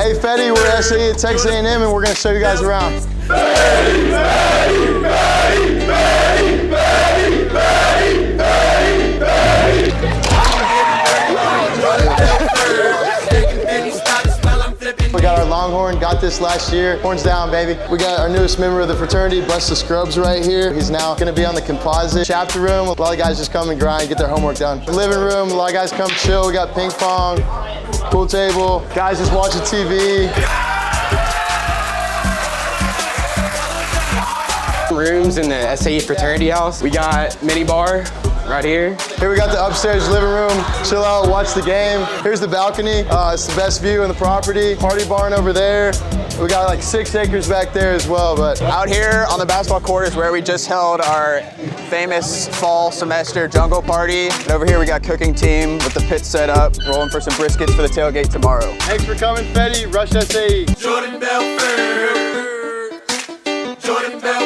Hey Fetii, we're SAE at Texas A&M and we're gonna show you guys around. Fetii, Fetii, Fetii, Fetii, Fetii, Fetii, Fetii, Fetii. We got our Longhorn, got this last year. Horns down, baby. We got our newest member of the fraternity, Busta Scrubs right here. He's now gonna be on the composite chapter room. A lot of guys just come and grind, get their homework done. The living room, a lot of guys come chill. We got ping pong, pool table. Guys just watching TV. Rooms in the SAE fraternity house. We got mini bar right here. Here we got the upstairs living room. Chill out, watch the game. Here's the balcony. It's the best view in the property. Party barn over there. We got like 6 acres back there as well, but. Out here on the basketball court is where we just held our famous fall semester jungle party. And over here we got cooking team with the pit set up, rolling for some briskets for the tailgate tomorrow. Thanks for coming, Fetii. Rush SAE. Jordan Belfort. Jordan Belfort.